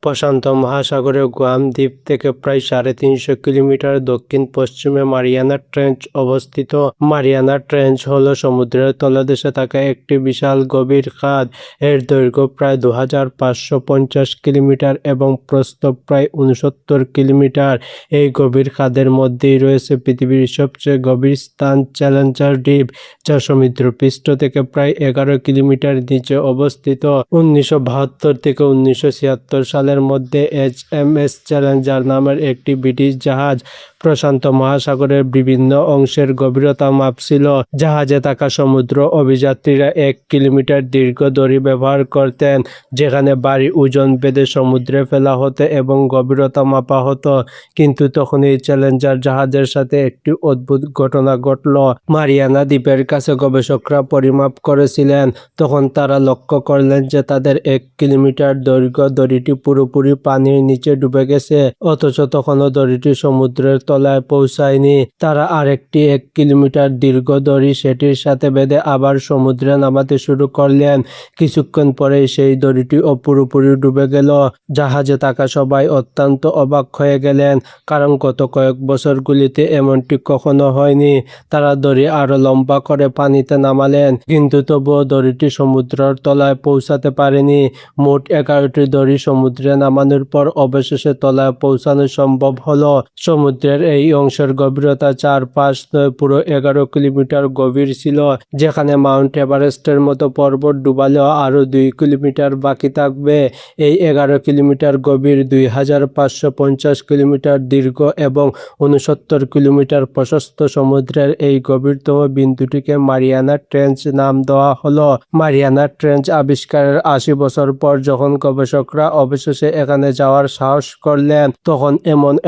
প্রশান্ত মহাসাগরের গুয়াম দ্বীপ থেকে প্রায় ৩৫০ কিলোমিটার দক্ষিণ-পশ্চিমে মারিয়ানা ট্রেঞ্চ অবস্থিত। মারিয়ানা ট্রেঞ্চ হল সমুদ্রের তলদেশে থাকা একটি বিশাল গভীর খাদ। এর দৈর্ঘ্য প্রায় ২৫৫০ কিলোমিটার এবং প্রস্থ প্রায় ৬৯ কিলোমিটার। এই গভীর খাদের মধ্যেই রয়েছে পৃথিবীর সবচেয়ে গভীর স্থান চ্যালেঞ্জার দ্বীপ, যা সমুদ্রপৃষ্ঠ থেকে প্রায় ১১ কিলোমিটার নিচে অবস্থিত। ১৯৭২ থেকে ১৯৭৬ সালের মধ্যে এইচএমএস চ্যালেঞ্জার নামের একটি ব্রিটিশ জাহাজ প্রশান্ত মহাসাগরের বিভিন্ন অংশের গভীরতা মাপছিল। জাহাজে থাকা সমুদ্র অভিযাত্রীরা ১ কিলোমিটার দীর্ঘ দড়ি ব্যবহার করতেন, যেখানে ভারী ওজন বেঁধে সমুদ্রে ফেলা হতো এবং গভীরতা মাপা হতো। কিন্তু তখন এই চ্যালেঞ্জার জাহাজের সাথে একটি অদ্ভুত ঘটনা ঘটল। মারিয়ানা দ্বীপের কাছে গবেষকরা পরিমাপ করেছিলেন। তখন তারা লক্ষ্য করলেন যে তাদের ১ কিলোমিটার দৈর্ঘ্য দড়িটি পুরোপুরি পানির নিচে ডুবে গেছে, অথচ তখনও দড়িটি সমুদ্রের তলায় পৌঁছায়নি। তারা আরেকটি ১ কিলোমিটার দীর্ঘ দড়ি সেটির সাথে বেঁধে আবার সমুদ্রে নামাতে শুরু করলেন। কিছুক্ষণ পরেই সেই দড়িটিও পুরোপুরি ডুবে গেল। জাহাজে থাকা সবাই অত্যন্ত অবাক হয়ে গেলেন, কারণ গত কয়েক বছরগুলিতে এমনটি কখনো হয়নি। তারা দড়ি আরো লম্বা করে পানিতে নামালেন, কিন্তু তবুও দড়িটি সমুদ্রের তলায় পৌঁছাতে পারেনি। মোট ১১টি দড়ি সমুদ্রে নামানোর পর অবশেষে তলায় পৌঁছানো সম্ভব হলো। সমুদ্রের এই অংশের গভীরতা ৪-৫ পুরো ১১ কিলোমিটার গভীর ছিল, যেখানে মাউন্ট এভারেস্টের মতো পর্বত ডুবালেও আরও ২ কিলোমিটার বাকি থাকবে। এই ১১ কিলোমিটার গভীর, ২৫৫০ কিলোমিটার দীর্ঘ এবং ৬৯ কিলোমিটার প্রশস্ত সমুদ্রের এই গভীরতম বিন্দুটিকে মারিয়ানা ট্রেঞ্চ নাম দেওয়া হলো। মারিয়ানা ট্রেঞ্চ আবিষ্কারের ৮০ বছর পর যখন গবেষকরা অবশেষে এখানে যাওয়ার সাহস করলেন, তখন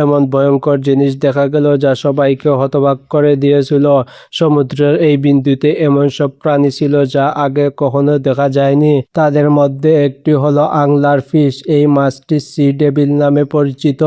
এমন ভয়ঙ্কর জিনিস দেখা গেল যা সবাইকে হতবাক করে দিয়েছিল। সমুদ্রের এই বিন্দুতে এমন সব প্রাণী ছিল যা আগে কখনো দেখা যায়নি। তাদের মধ্যে একটি হলো আংলার ফিশ। এই মাছটি সি ডেভিল নামে পরিচিত,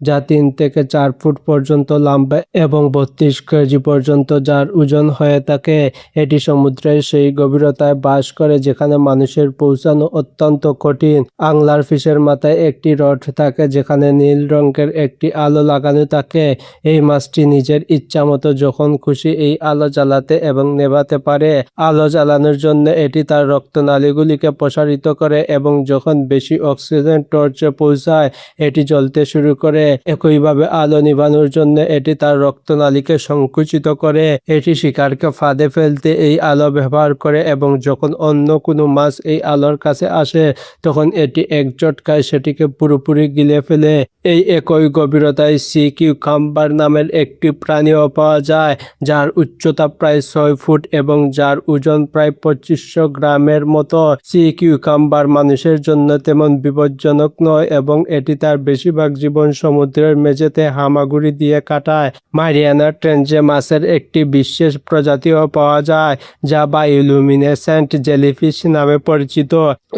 যা ৩ থেকে ৪ ফুট পর্যন্ত লম্বা এবং ৩২ কেজি পর্যন্ত যার ওজন হয়ে থাকে। এটি সমুদ্রের সেই গভীরতায় বাস করে যেখানে মানুষের পৌঁছানো অত্যন্ত কঠিন। আংলার ফিশের মাথায় একটি রড থাকে যেখানে নীল রঙের একটি আলো লাগানো থাকে। এই মাছটি নিজের ইচ্ছামতো যখন খুশি এই আলো জ্বালাতে এবং নেভাতে পারে। আলো জ্বালানোর জন্য এটি তার রক্তনালীগুলিকে প্রসারিত করে এবং যখন বেশি অক্সিজেন টর্চে পৌঁছায় এটি জ্বলতে শুরু করে। একইভাবে আলো নিভানোর জন্য এটি তার রক্তনালীকে সংকুচিত করে। এটি শিকারকে ফাঁদে ফেলতে এই আলো ব্যবহার করে এবং যখন অন্য কোনো মাছ এই আলোর কাছে আসে তখন এটি এক ঝটকায় সেটিকে পুরোপুরি গিলে ফেলে। এই একই গভীরতায় সি কিউকাম্বার নামের একটি প্রাণীও পাওয়া যায়, যার উচ্চতা প্রায় ৬ ফুট এবং যার ওজন প্রায় ২৫০০ গ্রামের মতো। সি কিউকাম্বার মানুষের জন্য তেমন বিপজ্জনক নয় এবং এটি তার বেশিরভাগ জীবন সমুদ্রের মেঝেতে হামাগুড়ি দিয়ে কাটায়। মারিয়ানা ট্রেঞ্চে মাছের একটি বিশেষ প্রজাতিও পাওয়া যায়, যা বায়োলুমিনেসেন্ট জেলিফিশ নামে পরিচিত।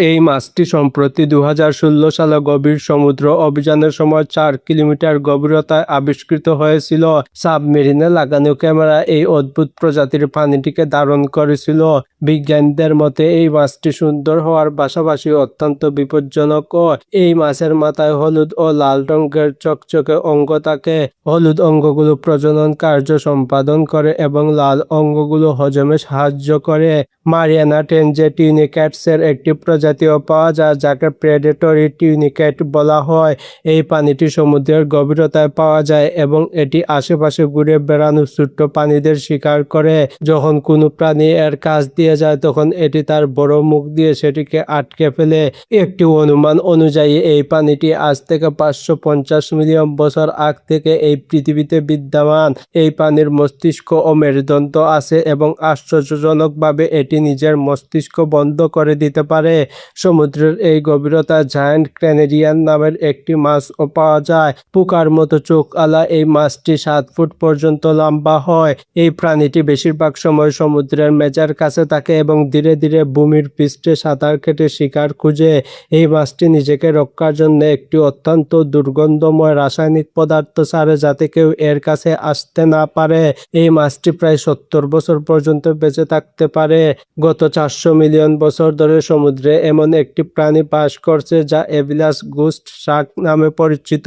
এই মাছটি সম্প্রতি ২০১৬ সালে গভীর সমুদ্র অভিযানের সময় ৪ কিলোমিটার গভীরতায় আবিষ্কৃত হয়েছিল। সাবমেরিনে লাগানো ক্যামেরা এই অদ্ভুত প্রজাতির প্রাণীটিকে ধারণ করেছিল। বিজ্ঞানীদের মতে এই মাছটি সুন্দর হওয়ার পাশাপাশি অত্যন্ত বিপজ্জনকও। এই মাছের মাথায় হলুদ ও লাল রঙের চকচকে অঙ্গ থাকে। হলুদ অঙ্গগুলো প্রজনন কার্য সম্পাদন করে এবং লাল অঙ্গগুলো হজমে সাহায্য করে। মারিয়ানা ট্রেঞ্চে টিউনিক্যাটসের একটি প্রজাতিও পাওয়া যায়, যাকে প্রেডেটরি টিউনিক্যাট বলা হয়। এই প্রাণীটি সমুদ্রের গভীরতায় পাওয়া যায় এবং এটি আশেপাশে ঘুরে বেড়ানো ছোট্ট প্রাণীদের শিকার করে। যখন কোনো প্রাণী এর কাছ দিয়ে যায় তখন এটি তার বড় মুখ দিয়ে সেটিকে আটকে ফেলে। একটি অনুমান অনুযায়ী এই প্রাণীটি আজ থেকে ৫৫০ মিলিয়ন বছর আগ থেকে এই পৃথিবীতে বিদ্যমান। এই প্রাণীর মস্তিষ্ক ও মেরুদণ্ড আছে এবং আশ্চর্যজনকভাবে এটি নিজের মস্তিষ্ক বন্ধ করে দিতে পারে। সমুদ্রের এই গভীরতা জায়ান্ট ক্রেনেডিয়ান নামের একটি মাছও পাওয়া যায়। পোকার মতো চোখ আলা এই মাছটি 7 ফুট পর্যন্ত লম্বা হয়। এই প্রাণীটি বেশিরভাগ সময় সমুদ্রের মেঝের কাছে থাকে এবং ধীরে ধীরে ভূমির পৃষ্ঠে সাঁতার কেটে শিকার খুঁজে। এই মাছটি নিজেকে রক্ষার জন্য একটি অত্যন্ত দুর্গন্ধময় রাসায়নিক পদার্থ ছাড়ে যাতে কেউ এর কাছে আসতে না পারে। এই মাছটি প্রায় 70 বছর পর্যন্ত বেঁচে থাকতে পারে। গত 400 মিলিয়ন বছর ধরে সমুদ্রে এমন একটি প্রাণী বাস করছে যা এভিলাস গোস্ট শার্ক নামে পরিচিত।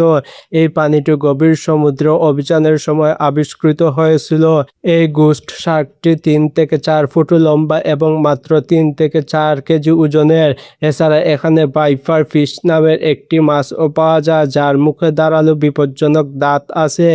এই প্রাণীটি গভীর সমুদ্র অভিযানের সময় আবিষ্কৃত হয়েছিল। এই গোস্ট শার্কটি 3 থেকে 4 ফুট লম্বা এবং মাত্র 3 থেকে 4 কেজি ওজনের। এছাড়া এখানে ভাইপার ফিশ নামের একটি মাছও পাওয়া যায় যার মুখে ধারালো বিপজ্জনক দাঁত আছে।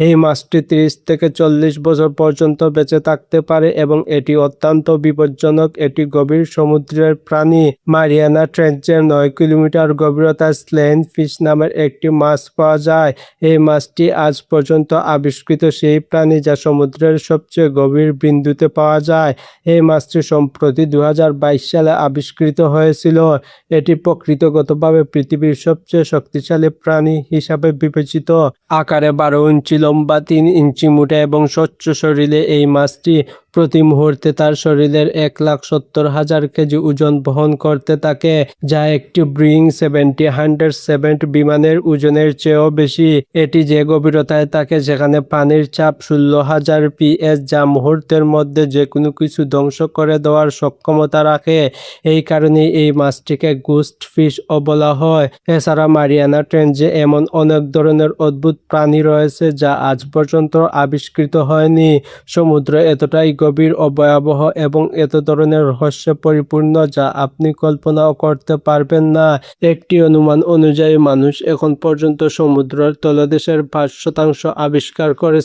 এই মাছটি 30 থেকে 40 বছর পর্যন্ত বেঁচে থাকতে পারে এবং এটি অত্যন্ত বিপজ্জনক। এটি গভীর সমুদ্রের প্রাণী। মারিয়ানা ট্রেঞ্চের 9 কিলোমিটার গভীরতায় স্লেইন ফিশ নামের একটি মাছ পাওয়া যায়। এই মাছটি আজ পর্যন্ত আবিষ্কৃত সেই প্রাণী যা সমুদ্রের সবচেয়ে গভীর বিন্দুতে পাওয়া যায়। এই মাছটি সম্প্রতি 2022 সালে আবিষ্কৃত হয়েছিল। এটি প্রকৃতিগতভাবে পৃথিবীর সবচেয়ে শক্তিশালী প্রাণী হিসাবে বিবেচিত। আকারে 12 ইঞ্চি লম্বা, 3 ইঞ্চি মোটা এবং স্বচ্ছ শরীরে এই মাছটি প্রতি মুহূর্তে তার শরীরের 1,70,000 কেজি ওজন বহন করতে থাকে, যা একটি ব্রিং 707 বিমানের ওজনের চেয়েও বেশি। এটি যে গভীরতায় থাকে সেখানে পানির চাপ 16,000 পিএস, যা মুহূর্তের মধ্যে যে কোনো কিছু ধ্বংস করে দেওয়ার সক্ষমতা রাখে। এই কারণেই এই মাছটিকে গোস্ট ফিশও বলা হয়। এছাড়া মারিয়ানা ট্রেঞ্চে এমন অনেক ধরনের অদ্ভুত প্রাণী রয়েছে যা আজ পর্যন্ত আবিষ্কৃত হয়নি। সমুদ্র এতটাই গভীর, ভয়াবহ এবং এত ধরনের রহস্যে পরিপূর্ণ যা আপনি কল্পনাও করতে পারবেন না। একটি অনুমান অনুযায়ী মানুষ এখন পর্যন্ত সমুদ্রের তলদেশের 5% আবিষ্কার করেছে।